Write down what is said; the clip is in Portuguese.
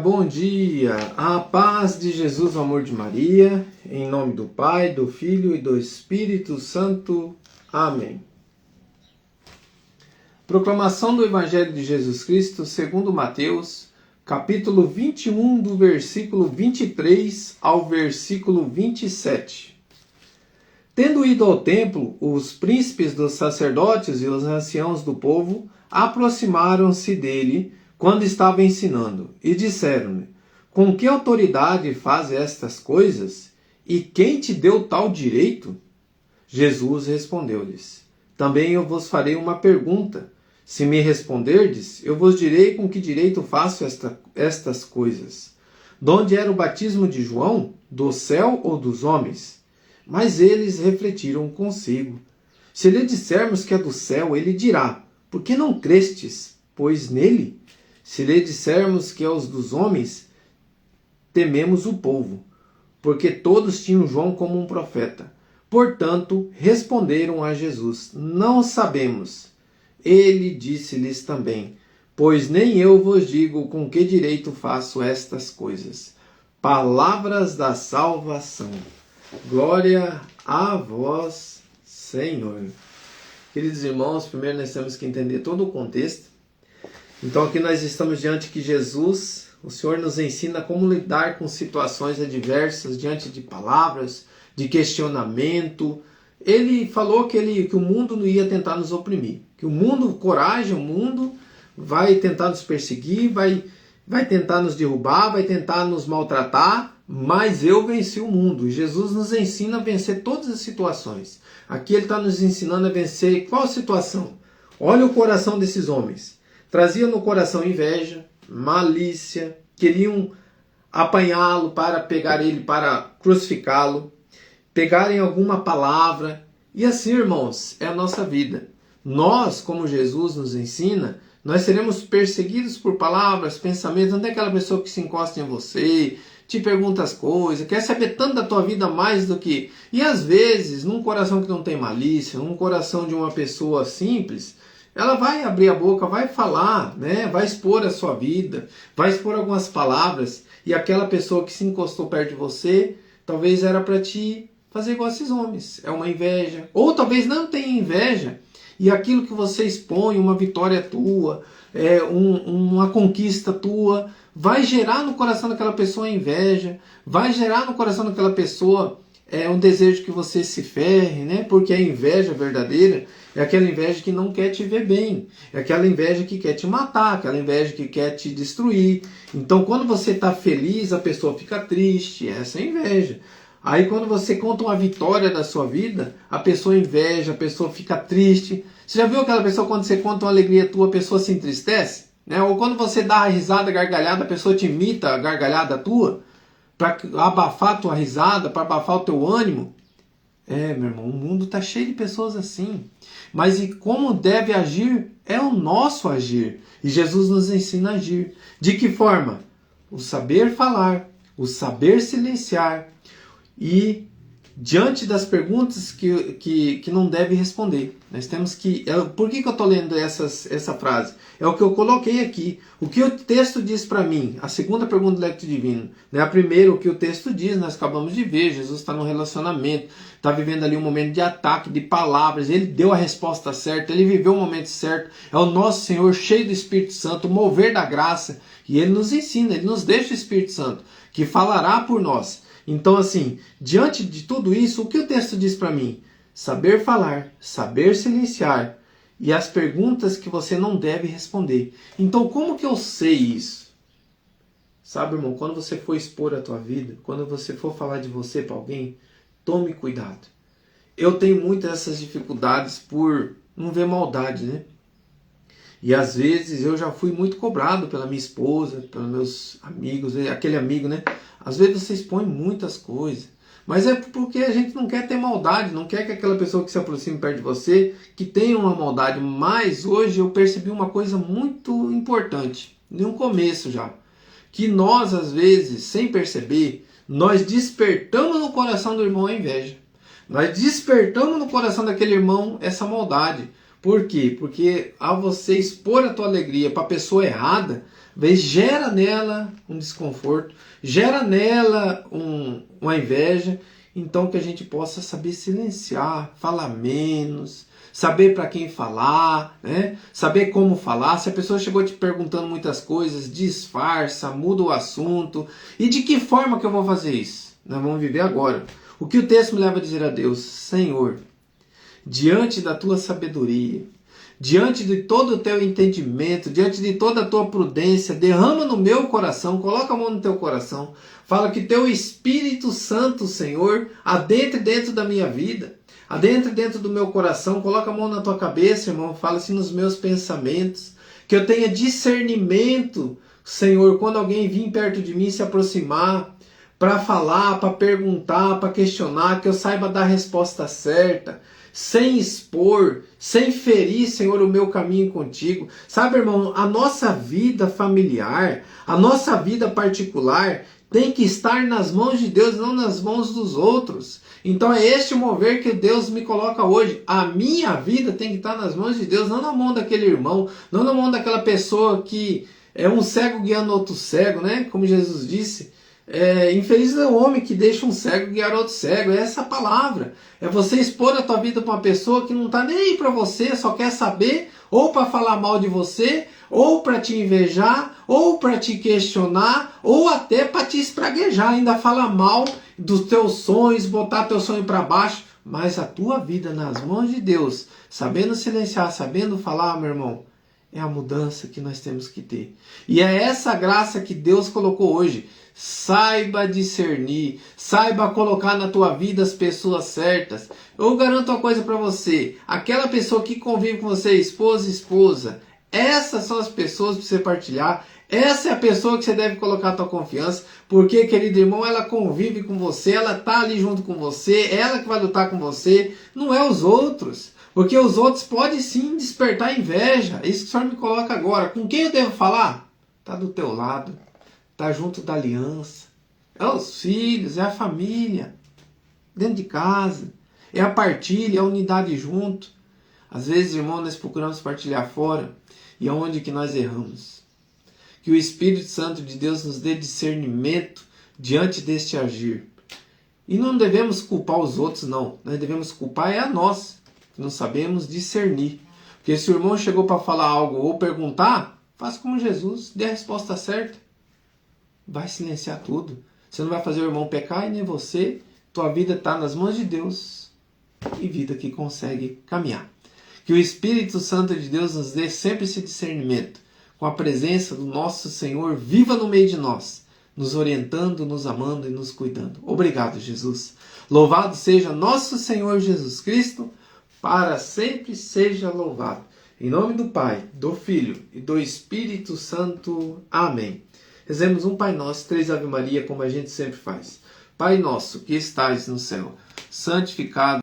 Bom dia, a paz de Jesus, o amor de Maria, em nome do Pai, do Filho e do Espírito Santo. Amém. Proclamação do Evangelho de Jesus Cristo segundo Mateus, capítulo 21, do versículo 23 ao versículo 27. Tendo ido ao templo, os príncipes dos sacerdotes e os anciãos do povo aproximaram-se dele quando estava ensinando, e disseram-lhe: com que autoridade faz estas coisas? E quem te deu tal direito? Jesus respondeu-lhes: também eu vos farei uma pergunta. Se me responderdes, eu vos direi com que direito faço estas coisas. Donde era o batismo de João? Do céu ou dos homens? Mas eles refletiram consigo. Se lhe dissermos que é do céu, ele dirá: por que não crestes, pois nele? Se lhe dissermos que é os dos homens, tememos o povo, porque todos tinham João como um profeta. Portanto, responderam a Jesus: não sabemos. Ele disse-lhes também: pois nem eu vos digo com que direito faço estas coisas. Palavras da salvação. Glória a vós, Senhor. Queridos irmãos, primeiro nós temos que entender todo o contexto. Então aqui nós estamos diante que Jesus, o Senhor nos ensina como lidar com situações adversas, diante de palavras, de questionamento. Ele falou que o mundo não ia tentar nos oprimir, que o mundo, coragem, o mundo vai tentar nos perseguir, vai tentar nos derrubar, vai tentar nos maltratar, mas eu venci o mundo. E Jesus nos ensina a vencer todas as situações. Aqui ele está nos ensinando a vencer qual situação? Olha o coração desses homens. Trazia no coração inveja, malícia, queriam apanhá-lo para pegar ele, para crucificá-lo, pegarem alguma palavra. E assim, irmãos, é a nossa vida. Nós, como Jesus nos ensina, nós seremos perseguidos por palavras, pensamentos. Não é aquela pessoa que se encosta em você, te pergunta as coisas, quer saber tanto da tua vida mais do que... E às vezes, num coração que não tem malícia, num coração de uma pessoa simples, ela vai abrir a boca, vai falar, né? Vai expor a sua vida, vai expor algumas palavras, e aquela pessoa que se encostou perto de você, talvez era para te fazer igual a esses homens. É uma inveja. Ou talvez não tenha inveja, e aquilo que você expõe, uma vitória tua, uma conquista tua, vai gerar no coração daquela pessoa inveja, vai gerar no coração daquela pessoa um desejo que você se ferre, né? Porque a inveja verdadeira é aquela inveja que não quer te ver bem, é aquela inveja que quer te matar, aquela inveja que quer te destruir. Então quando você está feliz, a pessoa fica triste, essa é a inveja. Aí quando você conta uma vitória da sua vida, a pessoa inveja, a pessoa fica triste. Você já viu aquela pessoa quando você conta uma alegria tua, a pessoa se entristece? Né? Ou quando você dá a risada, a gargalhada, a pessoa te imita a gargalhada tua, para abafar a tua risada, para abafar o teu ânimo. Meu irmão, o mundo está cheio de pessoas assim. Mas e como deve agir é o nosso agir. E Jesus nos ensina a agir. De que forma? O saber falar, o saber silenciar e diante das perguntas que não deve responder. Nós temos que... Por que eu estou lendo essa frase? É o que eu coloquei aqui. O que o texto diz para mim? A segunda pergunta do Lectio Divino. A primeira, o que o texto diz, nós acabamos de ver. Jesus está num relacionamento, está vivendo ali um momento de ataque, de palavras. Ele deu a resposta certa, ele viveu o momento certo. É o nosso Senhor cheio do Espírito Santo, o mover da graça. E ele nos ensina, ele nos deixa o Espírito Santo, que falará por nós. Então, assim, diante de tudo isso, o que o texto diz para mim? Saber falar, saber silenciar e as perguntas que você não deve responder. Então, como que eu sei isso? Sabe, irmão, quando você for expor a tua vida, quando você for falar de você para alguém, tome cuidado. Eu tenho muitas dessas dificuldades por não ver maldade, né? E às vezes eu já fui muito cobrado pela minha esposa, pelos meus amigos, aquele amigo, né? Às vezes você expõe muitas coisas, mas é porque a gente não quer ter maldade, não quer que aquela pessoa que se aproxime perto de você, que tenha uma maldade. Mas hoje eu percebi uma coisa muito importante, de um começo já, que nós às vezes, sem perceber, nós despertamos no coração do irmão a inveja. Nós despertamos no coração daquele irmão essa maldade. Por quê? Porque ao você expor a tua alegria para a pessoa errada, Às vezes gera nela um desconforto, gera nela uma inveja. Então que a gente possa saber silenciar, falar menos, saber para quem falar, né? Saber como falar. Se a pessoa chegou te perguntando muitas coisas, disfarça, muda o assunto. E de que forma que eu vou fazer isso? Nós vamos viver agora. O que o texto me leva a dizer a Deus: Senhor, diante da tua sabedoria, diante de todo o teu entendimento, diante de toda a tua prudência, derrama no meu coração, coloca a mão no teu coração, fala que teu Espírito Santo, Senhor, adentre dentro da minha vida, adentre dentro do meu coração, coloca a mão na tua cabeça, irmão, fala assim nos meus pensamentos, que eu tenha discernimento, Senhor, quando alguém vir perto de mim, se aproximar, para falar, para perguntar, para questionar, que eu saiba dar a resposta certa, sem expor, sem ferir, Senhor, o meu caminho contigo. Sabe, irmão, a nossa vida familiar, a nossa vida particular tem que estar nas mãos de Deus, não nas mãos dos outros. Então é este o mover que Deus me coloca hoje. A minha vida tem que estar nas mãos de Deus, não na mão daquele irmão, não na mão daquela pessoa que é um cego guiando outro cego, né? Como Jesus disse. Infeliz é o homem que deixa um cego guiar outro cego. É essa a palavra. É você expor a tua vida para uma pessoa que não está nem aí para você, só quer saber, ou para falar mal de você, ou para te invejar, ou para te questionar, ou até para te espraguejar, ainda falar mal dos teus sonhos, botar teu sonho para baixo. Mas a tua vida nas mãos de Deus, sabendo silenciar, sabendo falar, meu irmão, é a mudança que nós temos que ter. E é essa graça que Deus colocou hoje. Saiba discernir, saiba colocar na tua vida as pessoas certas. Eu garanto uma coisa para você, aquela pessoa que convive com você, esposa, essas são as pessoas para você partilhar, essa é a pessoa que você deve colocar a tua confiança, porque, querido irmão, ela convive com você, ela está ali junto com você, ela que vai lutar com você, não é os outros. Porque os outros podem sim despertar inveja. É isso que o Senhor me coloca agora. Com quem eu devo falar? Está do teu lado. Está junto da aliança. É os filhos, é a família. Dentro de casa. É a partilha, é a unidade junto. Às vezes, irmão, nós procuramos partilhar fora. E é onde que nós erramos. Que o Espírito Santo de Deus nos dê discernimento diante deste agir. E não devemos culpar os outros, não. Nós devemos culpar a nós. Não sabemos discernir. Porque se o irmão chegou para falar algo ou perguntar, faça como Jesus, dê a resposta certa. Vai silenciar tudo. Você não vai fazer o irmão pecar e nem você. Tua vida está nas mãos de Deus. E vida que consegue caminhar. Que o Espírito Santo de Deus nos dê sempre esse discernimento. Com a presença do nosso Senhor viva no meio de nós. Nos orientando, nos amando e nos cuidando. Obrigado, Jesus. Louvado seja nosso Senhor Jesus Cristo. Para sempre seja louvado. Em nome do Pai, do Filho e do Espírito Santo. Amém. Rezemos um Pai Nosso, 3 Ave Maria, como a gente sempre faz. Pai nosso, que estais no céu, santificado